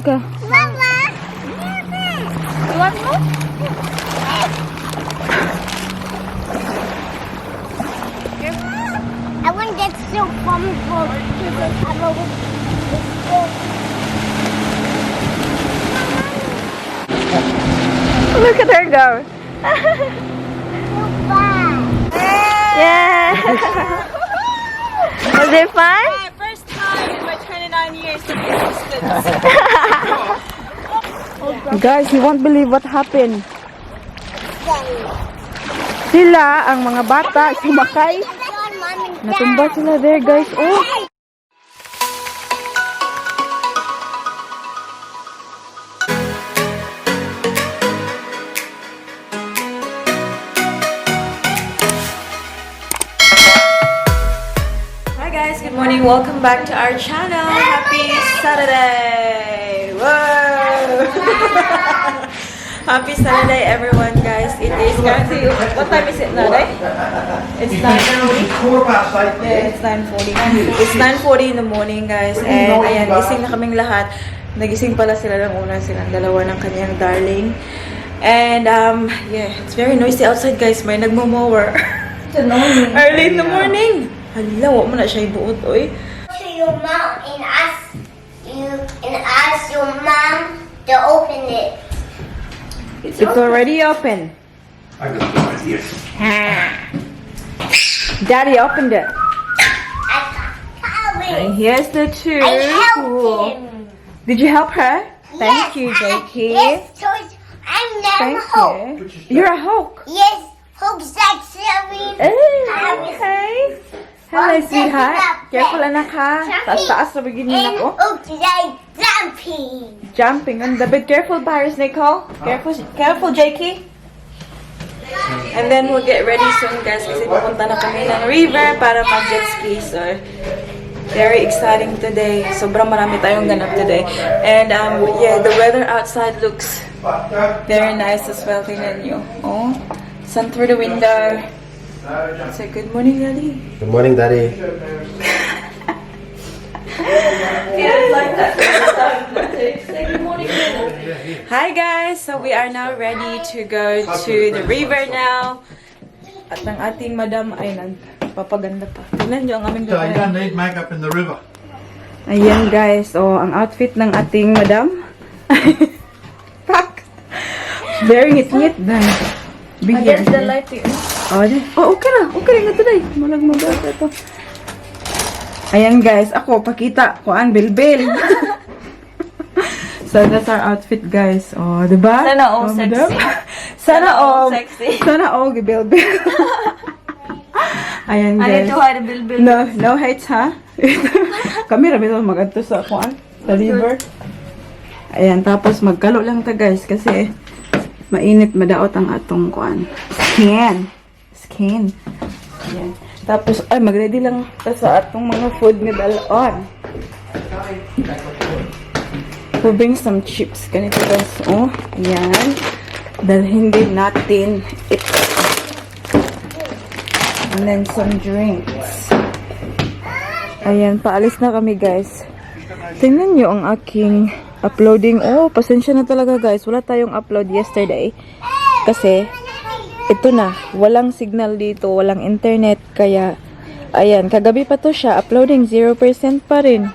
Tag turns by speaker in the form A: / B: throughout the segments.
A: ka?
B: Mama! You want more? I want to get so comfortable because I'm over.
A: Look at her go.
B: So fun.
A: Yeah. Was it fun?
C: First time in my 29 years of existence.
A: Guys, you won't believe what happened. Sila, ang mga bata, sumakay. Natumba sila there, guys. Oh. Hi guys, good morning. Welcome back to our channel. Happy Saturday. Whoa. Happy Saturday, everyone, guys. It is currently, what time is it now, right? It's 9:40. Yeah, it's 9:40. It's 9:40 in the morning, guys. And ayan, gising na kaming lahat. Nagising pala sila ng una, silang dalawa ng kanyang darling. And yeah, it's very noisy outside, guys. May nagmo-mower. Early in the morning. Hala, wala mo na siya ibuot, oy.
B: To your mom and ask your mom to open it.
A: It's already open.
D: I got no idea.
A: Daddy opened it.
B: I got
A: And
B: it.
A: here's the two.
B: I helped
A: Cool.
B: him.
A: Did you help her? Thank you,
B: Yes,
A: Jakey.
B: Yes, George. I'm not
A: Thank
B: Hulk.
A: you. You're a Hulk.
B: Yes, Hulk's like Sylvie.
A: Oh, okay. Hello, sweetheart. Careful, anak, ha. Taas-taas na beginning
B: And
A: ako.
B: Hulk's like jumping.
A: Jumping on the bed. Careful, Paris, Nicole. Careful, Jakey. And then we'll get ready soon, guys, kasi pupunta na kami ng river para mag-jet ski. So, very exciting today. Sobrang marami tayong ganap today. And yeah, the weather outside looks very nice as well. Tingnan nyo. Oh, sun through the window. Say good morning, Daddy.
D: Good morning, Daddy.
A: Hi guys! So we are now ready to go to the river now. At ang ating madam ay nagpapaganda pa. Tingnan nyo ang aming
D: So you
A: gawin.
D: don't need makeup in the river.
A: Ayan guys, oh, ang outfit ng ating madam. Pak! Very ngit-ngit na.
C: Against the lighting.
A: Oh, okay na nga today. Malag mabasa ito. Ayan guys, ako, pakita ko ang bilbil. So that's our outfit guys. Oh, diba?
C: Sana all
A: Oh,
C: sexy.
A: madam? Sana all
C: sexy.
A: Sana all gibilbil. Ayan
C: I need
A: guys.
C: to hide a bilbil.
A: No hates, ha? Kami rami lang magadto sa kuan, sa river. Ayan, tapos magkalo lang ta guys kasi mainit madaot ang atong kuan. Skin. Ayan. Tapos ay magready lang ta sa atong mga food nga dalon. We'll bring some chips. Ganito guys. Oh, ayan. Dalhin din natin ito. And then some drinks. Ayan, paalis na kami guys. Tingnan nyo ang aking uploading. Oh, pasensya na talaga guys. Wala tayong upload yesterday. Kasi, ito na. Walang signal dito. Walang internet. Kaya, ayan. Kagabi pa to siya. Uploading 0% pa rin.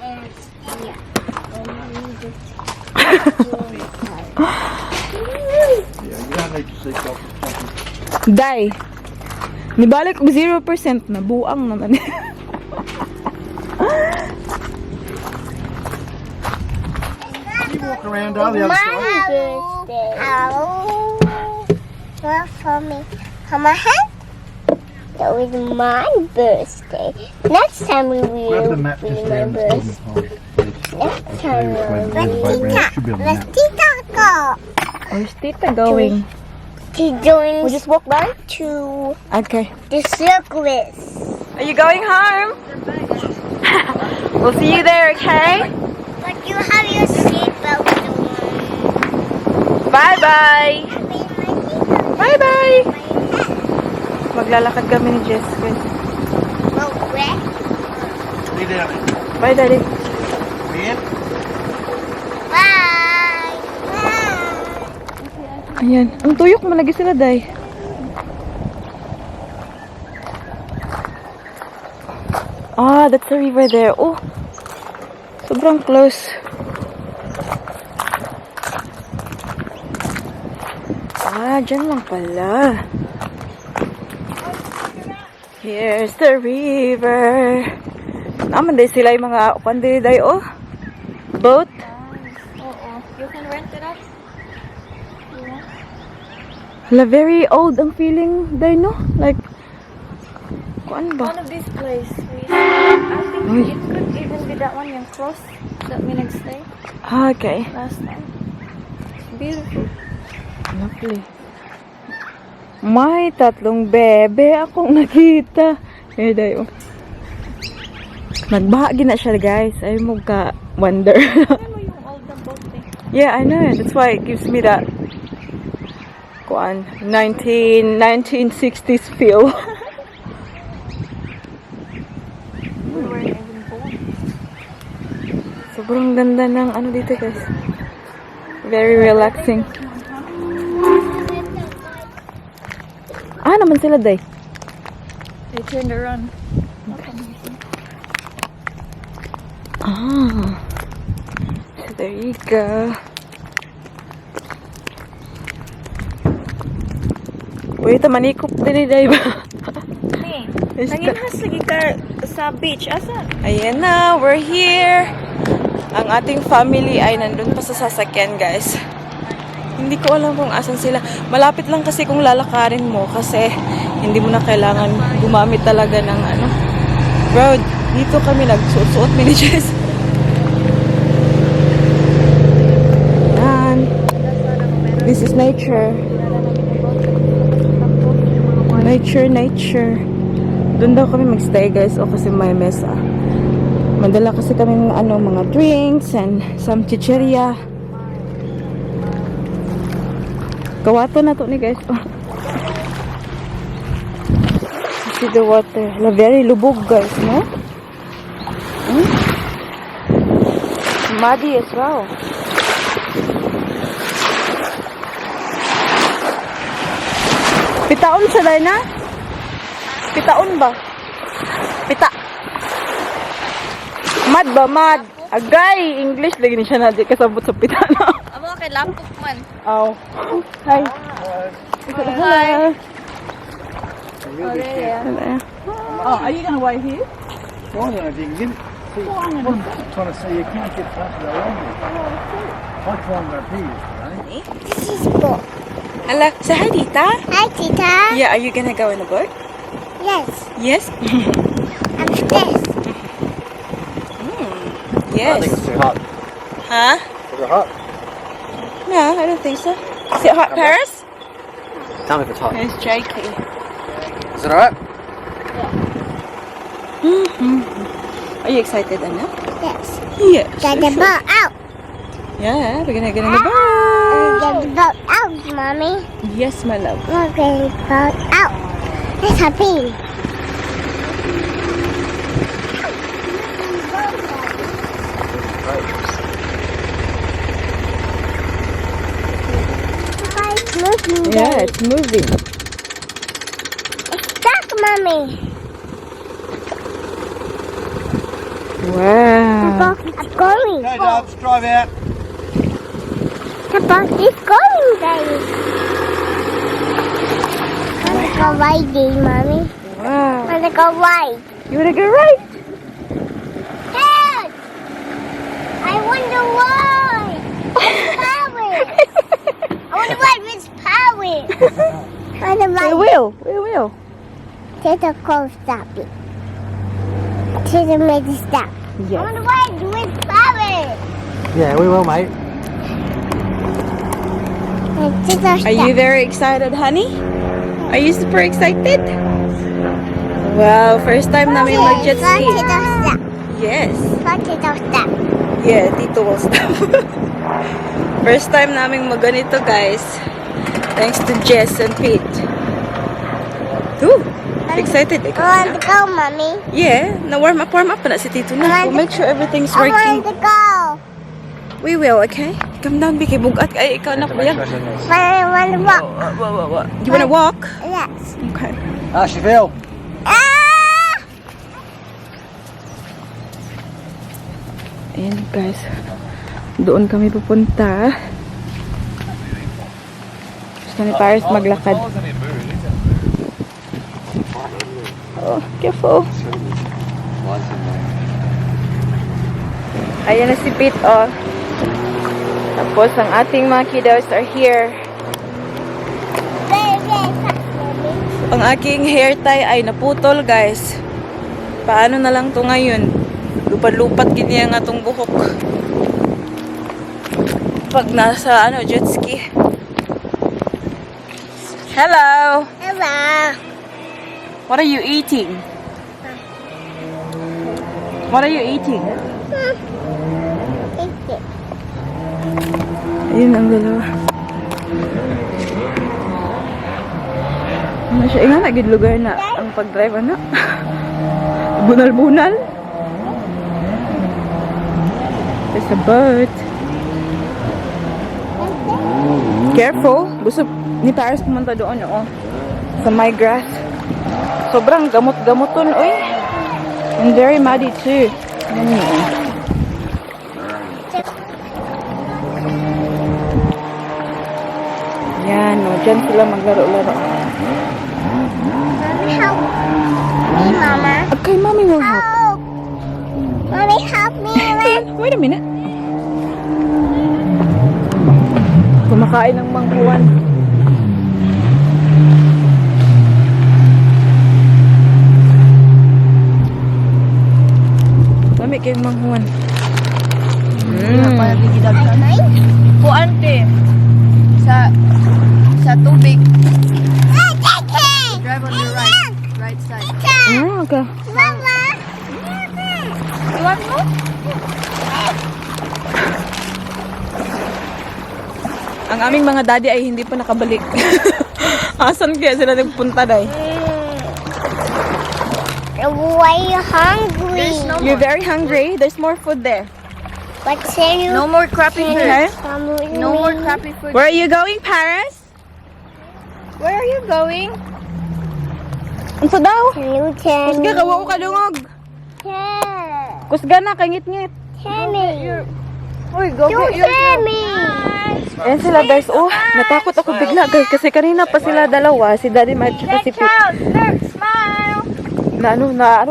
A: Day. Nibalik og 0% na buang naman.
D: You walk around all the other side.
B: birthday. Oh. What for me? For my hand? That was my birthday. Next time we will
D: Grab the map
B: be
D: just
B: my
D: around the
B: birthday.
D: corner.
B: Next time
D: Let's should be on the
B: Let's
D: map.
B: Tita go.
A: Where's Tita going?
B: She joins
A: We just walk by?
B: to
A: Okay.
B: the circus.
A: Are you going home? We'll see you there, okay?
B: But you have your seatbelt on.
A: Bye-bye!
B: I mean, my seatbelt.
A: Bye-bye!
B: My hat.
A: Maglalakad kami ni Jessica.
B: Oh, where?
D: Leave it out.
A: Bye, Daddy.
D: Man.
B: Bye.
A: Ayan. Ang tuyok mo lagi sila, day. Ah, that's the river there. Oh, sobrang close. Ah, dyan lang pala. Here's the river. Naman day sila yung mga pandi day, oh. Boat.
C: Oo. You can rent it out.
A: Hala, very old ang feeling day, no? Like, kuan ba?
C: One of these places. I think it could even be that one yung cross that we nag-stay
A: Ah, okay.
C: last time. It's beautiful.
A: Lovely. May tatlong bebe akong nakita. Here dayo. Nagbahagi na siya, guys. Ay mo ka wonder.
C: Ano mo yung old na boat eh?
A: Yeah, I know. That's why it gives me that kuan 1960s feel.
C: We weren't even born.
A: Sobrang ganda ng ano dito, guys. Very relaxing. Ah, naman sila, day.
C: They turned around.
A: Ah. So there you go. Wait, manikop din day ba?
C: Hey, nanginhas lagi ka sa beach. Asa?
A: Ayan na, we're here. Ang ating family ay nandun pa sa sasakyan, guys. Hindi ko alam kung asan sila. Malapit lang kasi kung lalakarin mo kasi hindi mo na kailangan gumamit talaga ng ano. Bro, dito kami nagsuot-suot mini Jess. Yan. This is nature. Nature. Doon daw kami magstay, guys. O kasi may mesa. Mandala kasi kami ng ano, mga drinks and some chicheria. Kawato na to ni, guys. Oh. See the water. Very lubog, guys, no? Muddy as well. Pitaon sa day na? Pitaon ba? Pita. Mad ba? Mad. Agay! English lagi ni siya na. Di kasabot sa pita na.
C: Amo kay laptop man.
A: Oh. Hi. Hi.
C: Oh, are you gonna wait here?
D: Well, I don't know if you can get it. See, I'm trying to say you can't get past the line. I climbed up here yesterday.
B: This is boat.
A: Hello. Say hi, Tita.
B: Hi, Tita.
A: Yeah, are you gonna go in the boat?
B: Yes.
A: Yes?
B: I'm this.
A: Yes.
D: I think it's too hot.
A: Huh?
D: Is it hot?
A: No, I don't think so. Is it hot, Paris?
D: Tell me if it's hot.
A: It's Jakey.
D: Is it alright?
A: Are you excited, Anna?
B: Yes.
A: Yes.
B: Get the boat out.
A: Yeah, we're gonna get in the boat.
B: Get the boat out, Mommy.
A: Yes, my love.
B: We're getting the boat out. It's happy. It's moving.
A: Yeah, it's moving.
B: Stuck, Mommy. The
A: Wow.
B: boat is going.
D: Okay, Dubs, drive out.
B: The boat is going, guys. I want to go riding, Mommy.
A: Wow.
B: I want to go ride.
A: You wanna go right?
B: Dad! I want to ride. With power. I want to ride with power. I want to
A: We
B: ride.
A: will.
B: To the coast stop. To the middle stop. I
A: Yes.
B: want to ride with power.
D: Yeah, we will, mate.
B: And to the
A: Are you very excited, honey? Are you super excited? Wow, first time namin mag-jet
B: Go to
A: ski.
B: the stop.
A: Yes.
B: Go to the stop.
A: Yeah, Tito will stop. First time namin maganito, guys. Thanks to Jess and Pete. Ooh, excited.
B: I want to go, Mommy.
A: Yeah, na-warm up pa na si Tito na. We'll make sure everything's
B: I want
A: working.
B: to go.
A: We will, okay? Come down, Biki. Bugat. Ay, ikaw na kuya.
B: I want to walk.
A: You wanna walk?
B: Yes.
A: Okay.
D: How she feel?
B: Ah!
A: Ayan guys. Doon kami pupunta. Gusto ni Paris maglakad. Oh, careful. Ayan na si Pete, oh. Tapos, ang ating mga kiddos are here. Ang aking hair tie ay naputol, guys. Paano na lang to ngayon? Lupad-lupad ganyan nga tong buhok. Pag nasa, jet ski. Hello!
B: Hello.
A: What are you eating? What are you eating?
B: Thank you.
A: Ayun ang dalawa. Ano siya? Nga naging lugar na ang pag-drive, ano? Bunal-bunal. There's a boat. Careful. Gusto ni Paris pumunta doon, oh. Sa my grass. Sobrang gamot-gamoton, oy. And very muddy too. Yan, no. Diyan sila maglaro-laro.
B: Mommy, help me, Mama.
A: Okay, Mommy will help.
B: Help. Mommy, help me.
A: Wait a minute. Kumakain ng mangkuwan. Lamig kayong mangkuwan.
C: Po ante. Sa tubig. Drive on your right side.
A: Okay.
B: Mama.
C: You want more?
A: Ang aming mga daddy ay hindi pa nakabalik. Asan kaya sila nagpunta day?
B: Why are you hungry?
C: There's no
A: You're very hungry? There's more food there.
B: But say you.
C: No more crappy food.
A: Okay.
C: No more crappy food.
A: Where are you going, Paris?
C: Where are you going?
A: Ano daw?
B: Can you tell
A: Kusga,
B: me?
A: kawa ko kalungog.
B: Yeah.
A: Kusga na, kangit-ngit.
B: Tell me.
C: Uy, go
B: You
C: get your
B: tell me.
A: Ayan sila guys. Oh, natakot ako bigla guys. Kasi kanina pa sila dalawa. Si Daddy Mike at si
C: Check
A: Pete.
C: out. Look, smile.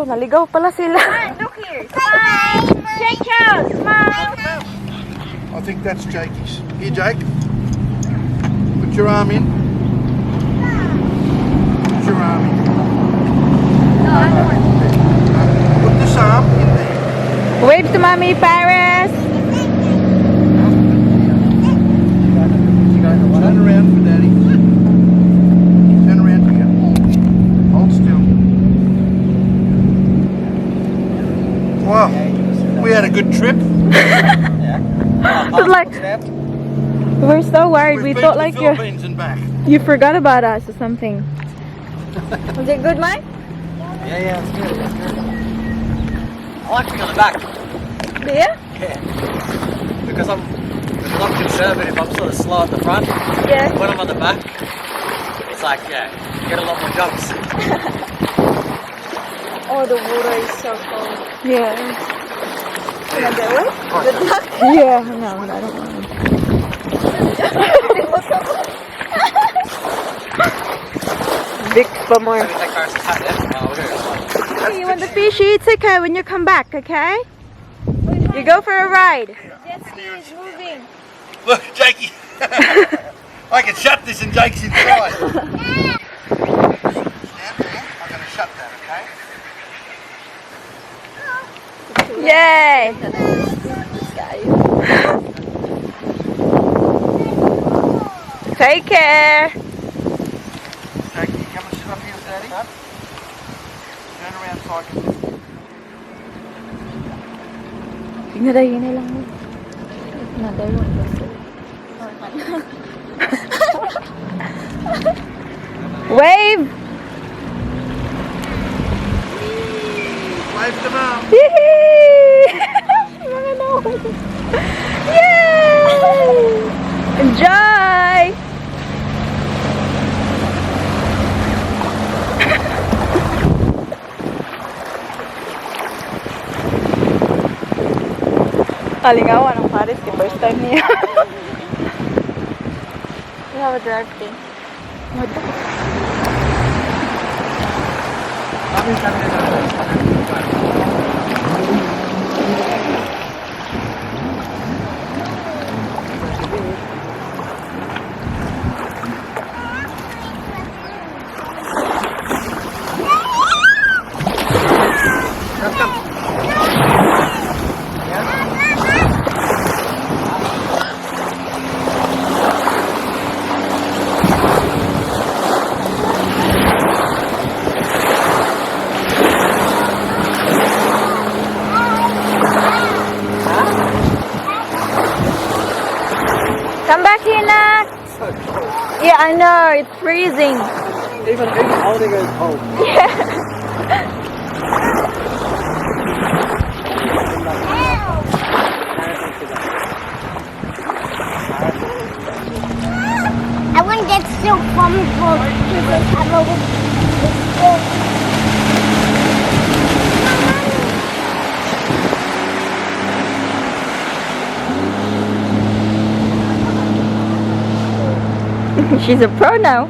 A: Naligaw pala sila.
C: Look here. Smile. Check out. Smile.
D: I think that's Jakey's. Here, Jake. Put your arm in. Put your arm in.
C: No, I don't want to.
D: Put this arm in there.
A: Wave to Mommy, Paris.
D: Turn around for Daddy. Turn around to you. Hold still. Wow. We had a good trip.
A: It's like, we're so worried. We
D: We've been
A: thought
D: to the
A: like
D: Philippines and back.
A: you forgot about us or something. Was it good, Mike?
E: Yeah, it's good. I like to be on the back.
A: Do you?
E: Yeah. Because I'm conservative, I'm sort of slow at the front.
A: Yeah.
E: When I'm on the back, it's like, yeah, you get a lot more jumps.
C: Oh, the water is so cold.
A: Yeah.
C: Can I get away? Good luck.
A: Yeah, no, I don't want to. Big pa more.
E: Maybe take Paris' hat then. Oh, we'll do it.
A: Hey, you want the fishy? It's okay when you come back, okay? You go for a ride.
C: Jet ski is moving.
D: Look, Jakey. I can shut this and Jake's inside. Stand there. I'm going to shut that, okay?
A: Yay! Take care.
D: Jakey, come and sit up here with Daddy. Turn around so I can...
A: Tingnan tayo, yun na lang mo. Wave!
D: Wave to Mum.
A: Yay! Mga nawal. Yay! Kalingawan ang Paris, the first time niya. We have a drive thing. Come back here, Nak. Yeah, I know. It's freezing.
E: Even holding it is cold.
B: I want to get so comfortable because I have a
A: She's a pro now.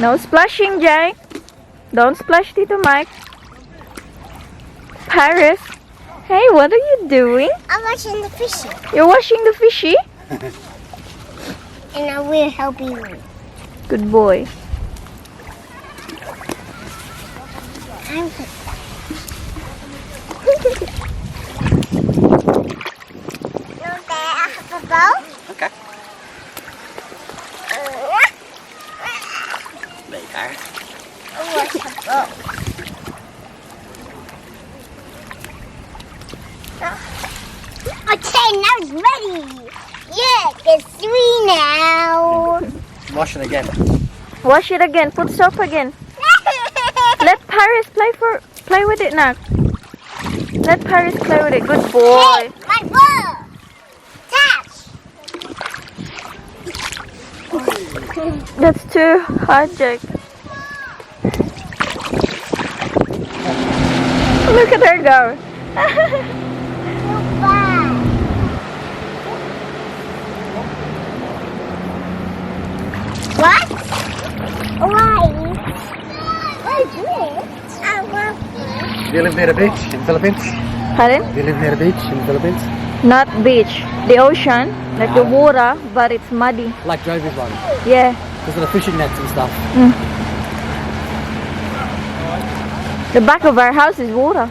A: No splashing, Jay. Don't splash, Tito Mike. Paris. Hey, what are you doing?
B: I'm watching the fishing
A: You're washing the fishy?
B: and I will help you.
A: Good boy.
B: I'm I have a boat.
E: Okay. There you go.
B: What's a boat? Okay, now it's ready. Yeah, it's 3 now.
E: Wash it again.
A: Wash it again. Put soap again. Let Paris play with it now. Let Paris play with it. Good boy.
B: Hey, my ball. Touch.
A: That's too hard, Jake. Look at her go.
B: Goodbye. What? Why? Why this? I want this.
E: Do you live near the beach in the Philippines?
A: Pardon?
E: Do you live near the beach in the Philippines?
A: Not beach. The ocean. Like the water, but it's muddy.
E: Like Jovey's one.
A: Yeah.
E: Because of the fishing nets and stuff.
A: The back of our house is water.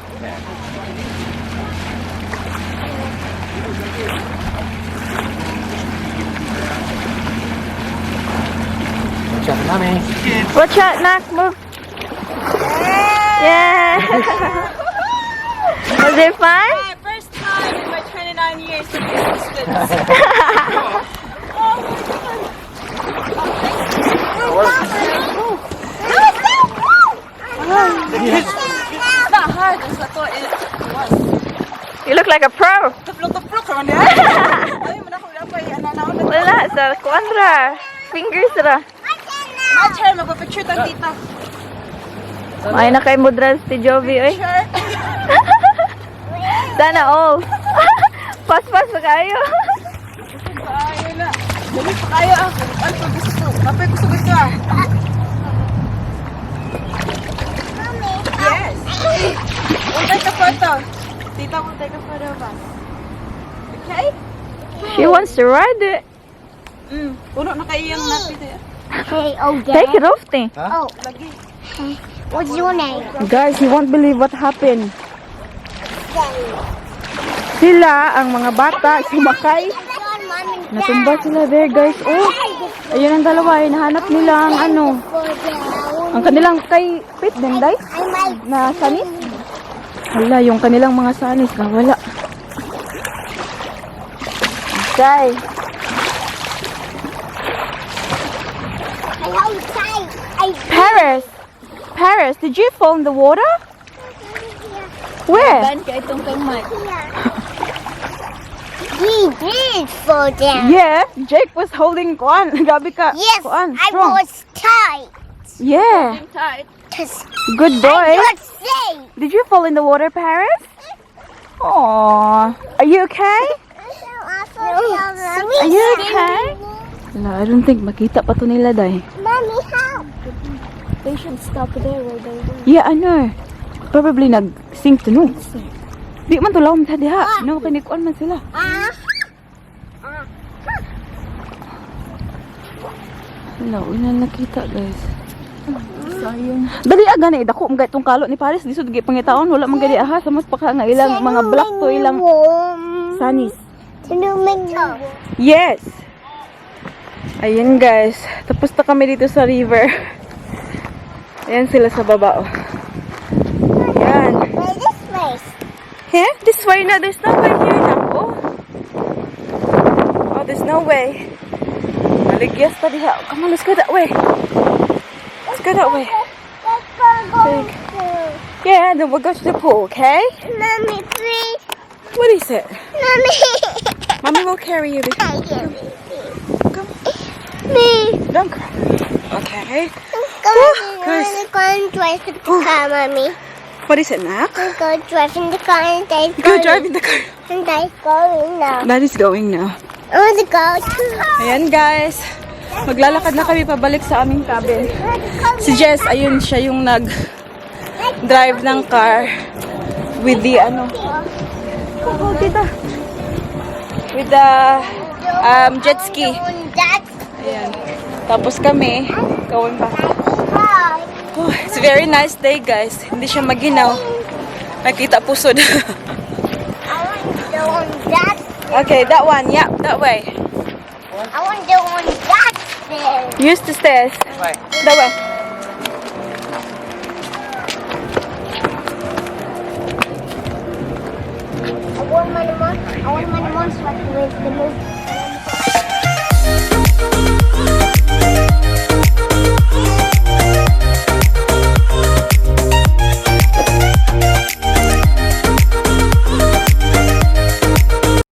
E: Watch out for mommy.
A: Watch out, Nak. Move. Yeah. Was it fun?
C: First time in my 29 years of existence. It's not hard as I thought it was.
A: You look like a pro.
C: Tuplok-tuplok ka man yan. Ay, manakong lapay. Ano.
A: Wala, sa kuandra. Fingers ra.
C: Match her, magpapicture tang tita.
A: May na kay mudras ti Jovey, oy.
C: Sure.
A: Sana all. Pas-pas pa kayo.
C: Ayaw na. Dali pa kayo ah. Ano pa gusto? Kapay gusto ah. Yes. We'll take a photo. Tita, we'll take a photo of us. Okay?
A: She wants to ride it.
C: Puno na kayo yung napit eh.
B: Hey, oh, Dad.
A: Take it off, te.
B: Oh,
C: Lagi.
B: what's your name?
A: Guys, you won't believe what happened. Sila, ang mga bata, sumakay. Natumba sila there, guys. Oh, ayun ang dalawa. Hinahanap nila ang ano. Ang kanilang kay Pit, Denday. Na sanis. Hala, yung kanilang mga sanis nawala. Guys. Paris, did you fall in the water? Where?
B: He did fall down.
A: Yeah, Jake was holding Kuan. Grabe ka.
B: Yes,
A: Kuan,
B: I
A: strong.
B: was tight.
A: Yeah.
B: Cause
A: Good boy.
B: I got safe.
A: Did you fall in the water, Paris? Aww. Are you okay? Are you okay? Wala, I don't think makita pa to nila, day.
B: Mommy, help!
C: They should stop there where they were.
A: Yeah, I know. Probably nag-sink to no. Di man to lawom ta diha. No, kinikuan man sila. Wala, wala nakita, guys.
C: Sayang.
A: Dali aga na dako mga itong kalot ni Paris di sud pangitaon wala man gadi aha sa mas paka nga ilang mga black to ilang sanis. Yes. Ayun guys, tapos na kami dito sa river. Ayan sila sa baba oh. Ayan.
B: This way.
A: Here? This way na, there's no way here na oh. Oh, there's no way. Aligyas pa diha. Come on, let's go that way. Let's go that way.
B: Let's go pool.
A: Yeah, then we'll go to the pool, okay?
B: Mommy, please.
A: What is it?
B: Mommy.
A: Mommy will carry you.
B: Me.
A: Don't cry. Okay.
B: Guys. Go and drive in the car, Mommy.
A: What is it, Nak?
B: Go drive in the car and Dad's
A: Go
B: going.
A: drive in the car.
B: And Dad's going now.
A: Daddy's going now.
B: I want to go too.
A: Ayan guys. Maglalakad na kami pabalik sa aming cabin. Si Jess, ayun siya yung nag-drive ng car with the ano. Oh, tita. With the jet ski. Ayan. Tapos kami, going back. Oh, it's a very nice day guys. Hindi siya maginaw. Nakita pusod.
B: I want to go on that.
A: Okay, that one. Yeah, that way.
B: I want to go on that stairs.
A: Use the stairs.
E: Right.
A: That way.
B: I want my mom so I can raise the moon.